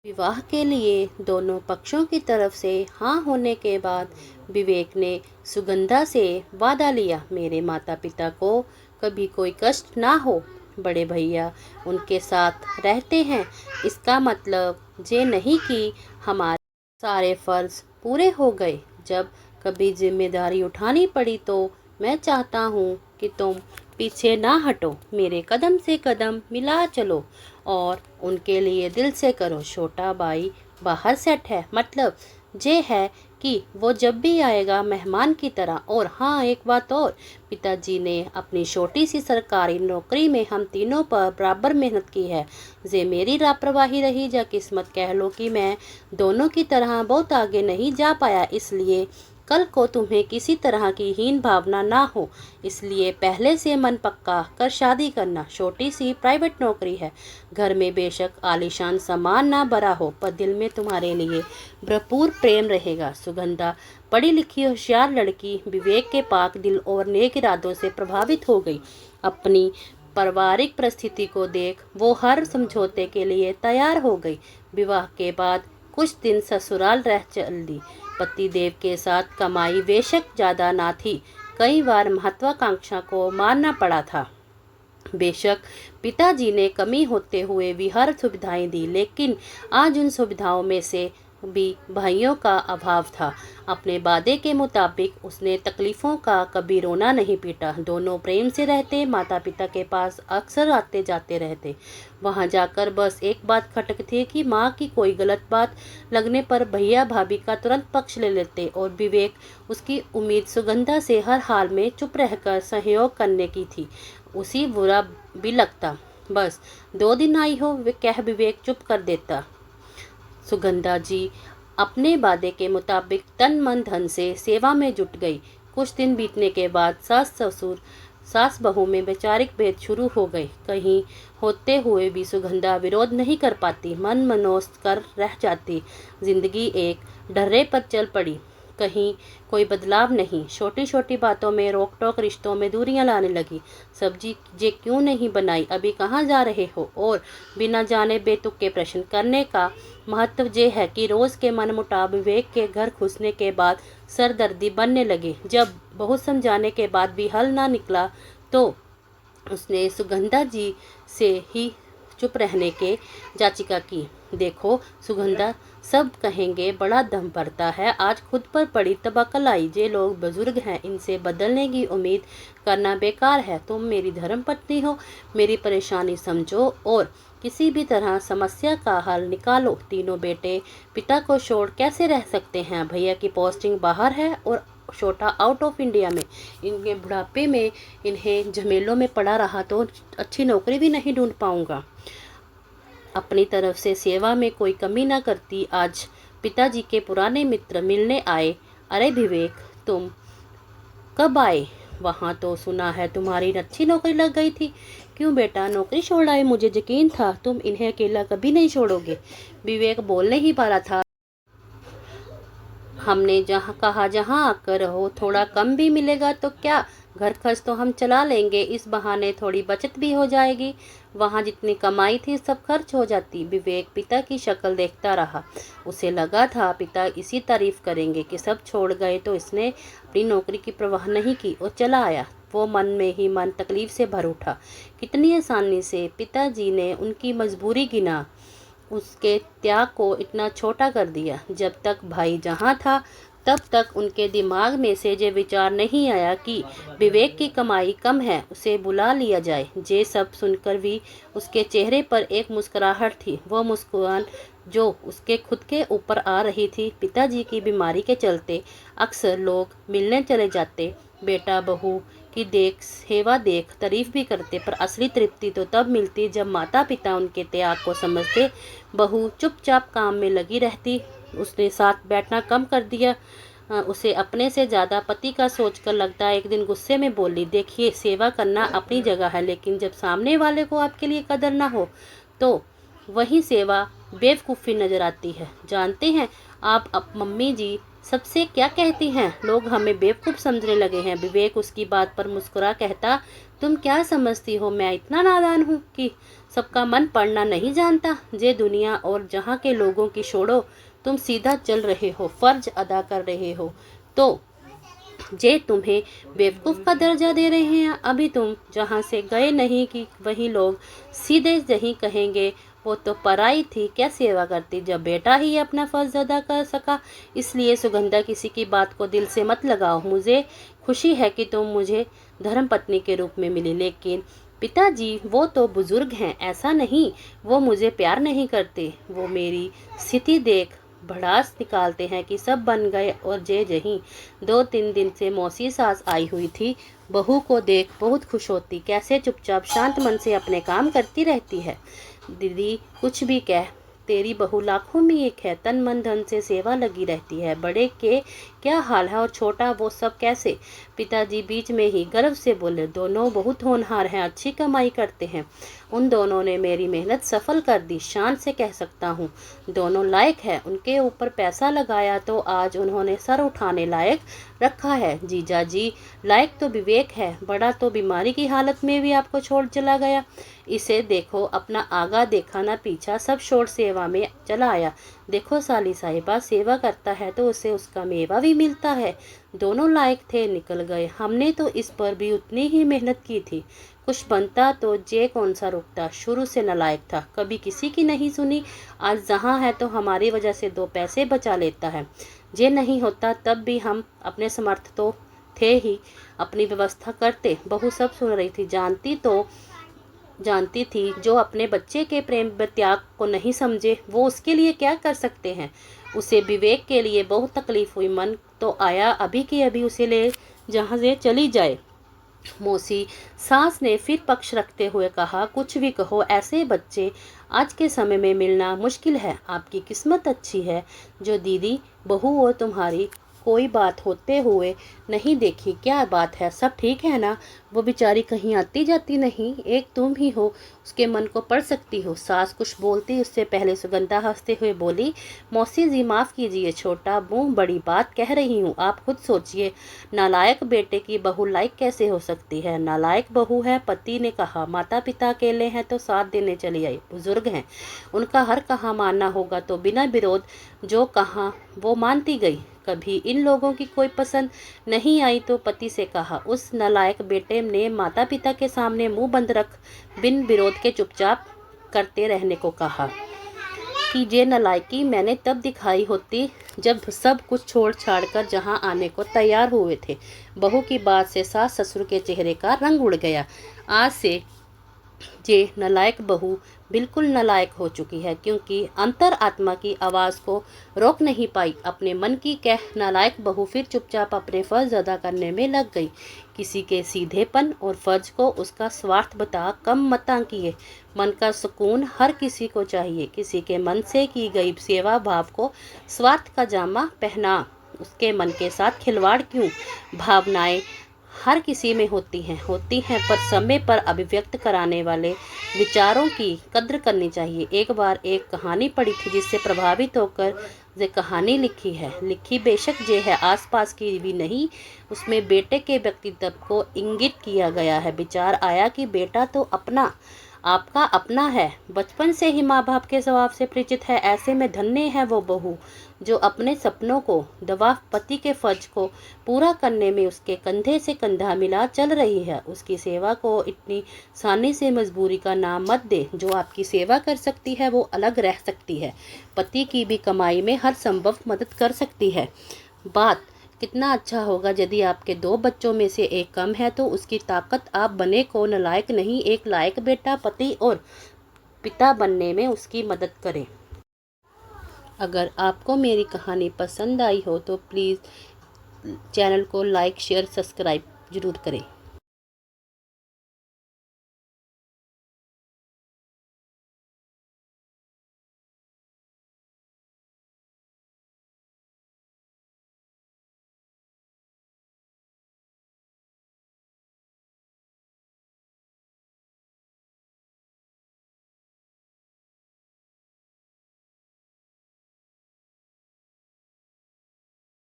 विवाह के लिए दोनों पक्षों की तरफ से हाँ होने के बाद विवेक ने सुगंधा से वादा लिया, मेरे माता पिता को कभी कोई कष्ट ना हो। बड़े भैया उनके साथ रहते हैं, इसका मतलब ये नहीं कि हमारे सारे फर्ज पूरे हो गए। जब कभी जिम्मेदारी उठानी पड़ी तो मैं चाहता हूँ कि तुम पीछे ना हटो, मेरे कदम से कदम मिला चलो और उनके लिए दिल से करो। छोटा भाई बाहर सेट है, मतलब ये है कि वो जब भी आएगा मेहमान की तरह। और हाँ, एक बात और, पिताजी ने अपनी छोटी सी सरकारी नौकरी में हम तीनों पर बराबर मेहनत की है। ये मेरी लापरवाही रही या किस्मत कह लो कि मैं दोनों की तरह बहुत आगे नहीं जा पाया, इसलिए कल को तुम्हें किसी तरह की हीन भावना ना हो, इसलिए पहले से मन पक्का कर शादी करना। छोटी सी प्राइवेट नौकरी है, घर में बेशक आलीशान सामान ना भरा हो, पर दिल में तुम्हारे लिए भरपूर प्रेम रहेगा। सुगंधा पढ़ी लिखी होशियार लड़की विवेक के पाक दिल और नेक इरादों से प्रभावित हो गई। अपनी पारिवारिक परिस्थिति को देख वो हर समझौते के लिए तैयार हो गई। विवाह के बाद कुछ दिन ससुराल रह चली। पतिदेव के साथ कमाई बेशक ज़्यादा ना थी, कई बार महत्वाकांक्षा को मानना पड़ा था। बेशक पिताजी ने कमी होते हुए भी हर सुविधाएं दी, लेकिन आज उन सुविधाओं में से भी भाइयों का अभाव था। अपने वादे के मुताबिक उसने तकलीफ़ों का कभी रोना नहीं पीटा। दोनों प्रेम से रहते, माता पिता के पास अक्सर आते जाते रहते। वहां जाकर बस एक बात खटकती थी कि माँ की कोई गलत बात लगने पर भैया भाभी का तुरंत पक्ष ले लेते, और विवेक उसकी उम्मीद सुगंधा से हर हाल में चुप रहकर सहयोग करने की थी। उसी बुरा भी लगता, बस 2 दिन आई हो वे कह विवेक चुप कर देता। सुगंधा जी अपने वादे के मुताबिक तन मन धन से सेवा में जुट गई। कुछ दिन बीतने के बाद सास बहू में वैचारिक भेद शुरू हो गए। कहीं होते हुए भी सुगंधा विरोध नहीं कर पाती, मन मनोस्त कर रह जाती। जिंदगी एक डर्रे पर चल पड़ी, कहीं कोई बदलाव नहीं। छोटी छोटी बातों में रोक टोक रिश्तों में दूरियां लाने लगी। सब्जी जे क्यों नहीं बनाई, अभी कहाँ जा रहे हो, और बिना जाने बेतुके प्रश्न करने का महत्व ये है कि रोज के मनमुटाव विवेक के घर घुसने के बाद सरदर्दी बनने लगी। जब बहुत समझाने के बाद भी हल ना निकला तो उसने सुगंधा जी से ही चुप रहने के याचिका की। देखो सुगंधा, सब कहेंगे बड़ा दम पड़ता है, आज खुद पर पड़ी तबक्कल आई। ये लोग बुजुर्ग हैं, इनसे बदलने की उम्मीद करना बेकार है। तुम मेरी धर्मपत्नी हो, मेरी परेशानी समझो और किसी भी तरह समस्या का हल निकालो। तीनों बेटे पिता को छोड़ कैसे रह सकते हैं? भैया की पोस्टिंग बाहर है और छोटा आउट ऑफ इंडिया में। इनके बुढ़ापे में इन्हें झमेलों में पड़ा रहा तो अच्छी नौकरी भी नहीं ढूंढ पाऊंगा। अपनी तरफ से सेवा में कोई कमी ना करती। आज पिताजी के पुराने मित्र मिलने आए। अरे विवेक, तुम कब आए? वहाँ तो सुना है तुम्हारी अच्छी नौकरी लग गई थी। क्यों बेटा नौकरी छोड़ आए? मुझे यकीन था तुम इन्हें अकेला कभी नहीं छोड़ोगे। विवेक बोल नहीं पा रहा था। हमने जहाँ कहा जहाँ आकर रहो, थोड़ा कम भी मिलेगा तो क्या, घर खर्च तो हम चला लेंगे, इस बहाने थोड़ी बचत भी हो जाएगी। वहाँ जितनी कमाई थी सब खर्च हो जाती। विवेक पिता की शक्ल देखता रहा। उसे लगा था पिता इसी तारीफ करेंगे कि सब छोड़ गए, तो इसने अपनी नौकरी की परवाह नहीं की और चला आया। वो मन में ही मन तकलीफ से भर उठा। कितनी आसानी से पिताजी ने उनकी मजबूरी गिना, उसके त्याग को इतना छोटा कर दिया। जब तक भाई जहाँ था तब तक उनके दिमाग में से ये विचार नहीं आया कि विवेक की कमाई कम है, उसे बुला लिया जाए। ये सब सुनकर भी उसके चेहरे पर एक मुस्कुराहट थी, वो मुस्कुराहट जो उसके खुद के ऊपर आ रही थी। पिताजी की बीमारी के चलते अक्सर लोग मिलने चले जाते, बेटा बहू की सेवा देख तारीफ भी करते, पर असली तृप्ति तो तब मिलती जब माता पिता उनके त्याग को समझते। बहू चुपचाप काम में लगी रहती, उसने साथ बैठना कम कर दिया। उसे अपने से ज़्यादा पति का सोचकर लगता। एक दिन गुस्से में बोली, देखिए सेवा करना अपनी जगह है, लेकिन जब सामने वाले को आपके लिए कदर ना हो तो वही सेवा बेवकूफ़ी नज़र आती है। जानते हैं आप अब मम्मी जी सबसे क्या कहती हैं? लोग हमें बेवकूफ़ समझने लगे हैं। विवेक उसकी बात पर मुस्कुरा कहता, तुम क्या समझती हो मैं इतना नादान हूँ कि सबका मन पढ़ना नहीं जानता? जे दुनिया और जहाँ के लोगों की छोड़ो, तुम सीधा चल रहे हो, फर्ज अदा कर रहे हो, तो जे तुम्हें बेवकूफ़ का दर्जा दे रहे हैं। अभी तुम जहाँ से गए नहीं कि वही लोग सीधे यही कहेंगे वो तो पराई थी, क्या सेवा करती जब बेटा ही अपना फ़र्ज़ अदा कर सका। इसलिए सुगंधा, किसी की बात को दिल से मत लगाओ। मुझे खुशी है कि तुम मुझे धर्मपत्नी के रूप में मिली, लेकिन पिताजी वो तो बुजुर्ग हैं, ऐसा नहीं वो मुझे प्यार नहीं करते। वो मेरी स्थिति देख भड़ास निकालते हैं कि सब बन गए और जे जहीं 2-3 दिन से मौसी सास आई हुई थी, बहू को देख बहुत खुश होती, कैसे चुपचाप शांत मन से अपने काम करती रहती है। दीदी कुछ भी कह, तेरी बहू लाखों में एक है, तन मन धन से सेवा लगी रहती है। बड़े के क्या हाल है और छोटा वो सब कैसे? पिताजी बीच में ही गर्व से बोले, दोनों बहुत होनहार हैं, अच्छी कमाई करते हैं। उन दोनों ने मेरी मेहनत सफल कर दी, शान से कह सकता हूँ। दोनों लायक है, उनके ऊपर पैसा लगाया तो आज उन्होंने सर उठाने लायक रखा है। जीजा जी, लायक तो विवेक है, बड़ा तो बीमारी की हालत में भी आपको छोड़ चला गया। इसे देखो, अपना आगा देखा ना पीछा, सब छोड़ सेवा में चला आया। देखो साली साहिबा, सेवा करता है तो उसे उसका मेवा भी मिलता है। दोनों लायक थे, निकल गए। हमने तो इस पर भी उतनी ही मेहनत की थी, कुछ बनता तो जे कौन सा रुकता। शुरू से नालायक था, कभी किसी की नहीं सुनी। आज जहाँ है तो हमारी वजह से 2 पैसे बचा लेता है। जे नहीं होता तब भी हम अपने समर्थ तो थे ही, अपनी व्यवस्था करते। बहू सब सुन रही थी, जानती थी जो अपने बच्चे के प्रेम त्याग को नहीं समझे वो उसके लिए क्या कर सकते हैं। उसे विवेक के लिए बहुत तकलीफ हुई, मन तो आया अभी की अभी उसे ले जहाँ से चली जाए। मौसी सास ने फिर पक्ष रखते हुए कहा, कुछ भी कहो, ऐसे बच्चे आज के समय में मिलना मुश्किल है। आपकी किस्मत अच्छी है जो दीदी बहू और तुम्हारी कोई बात होते हुए नहीं देखी। क्या बात है, सब ठीक है ना? वो बेचारी कहीं आती जाती नहीं, एक तुम ही हो, उसके मन को पढ़ सकती हो। सास कुछ बोलती उससे पहले सुगंधा हंसते हुए बोली, मौसी जी माफ़ कीजिए, छोटा मुँह बड़ी बात कह रही हूँ, आप खुद सोचिए। नालायक बेटे की बहू लायक कैसे हो सकती है? नालायक बहू है, पति ने कहा। माता पिता अकेले हैं तो साथ देने चली आई, बुजुर्ग हैं, उनका हर कहा मानना होगा, तो बिना विरोध जो कहा वो मानती गई। कभी इन लोगों की कोई पसंद नहीं आई तो पति से कहा। उस नालायक बेटे ने माता पिता के सामने मुंह बंद रख बिन विरोध के चुपचाप करते रहने को कहा कि ये नालायकी मैंने तब दिखाई होती जब सब कुछ छोड़ छाड़ कर जहाँ आने को तैयार हुए थे। बहू की बात से सास ससुर के चेहरे का रंग उड़ गया। आज से ये नालायक बहू बिल्कुल नालायक हो चुकी है, क्योंकि अंतर आत्मा की आवाज़ को रोक नहीं पाई। अपने मन की कह नालायक बहू फिर चुपचाप अपने फ़र्ज अदा करने में लग गई। किसी के सीधेपन और फ़र्ज को उसका स्वार्थ बता कम मत आंकिए। मन का सुकून हर किसी को चाहिए, किसी के मन से की गई सेवा भाव को स्वार्थ का जामा पहना उसके मन के साथ खिलवाड़ क्यों? भावनाएं हर किसी में होती हैं, पर समय पर अभिव्यक्त कराने वाले विचारों की कद्र करनी चाहिए। एक बार एक कहानी पढ़ी थी जिससे प्रभावित होकर ये कहानी लिखी बेशक जे है आसपास की भी नहीं, उसमें बेटे के व्यक्तित्व को इंगित किया गया है। विचार आया कि बेटा तो आपका अपना है, बचपन से ही माँ बाप के स्वभाव से परिचित है। ऐसे में धन्य है वो बहू जो अपने सपनों को दबा पति के फर्ज को पूरा करने में उसके कंधे से कंधा मिला चल रही है। उसकी सेवा को इतनी आसानी से मजबूरी का नाम मत दे। जो आपकी सेवा कर सकती है वो अलग रह सकती है, पति की भी कमाई में हर संभव मदद कर सकती है। बात कितना अच्छा होगा यदि आपके 2 बच्चों में से एक कम है तो उसकी ताकत आप बने को नालायक नहीं, एक लायक बेटा पति और पिता बनने में उसकी मदद करें। अगर आपको मेरी कहानी पसंद आई हो तो प्लीज़ चैनल को लाइक शेयर सब्सक्राइब ज़रूर करें।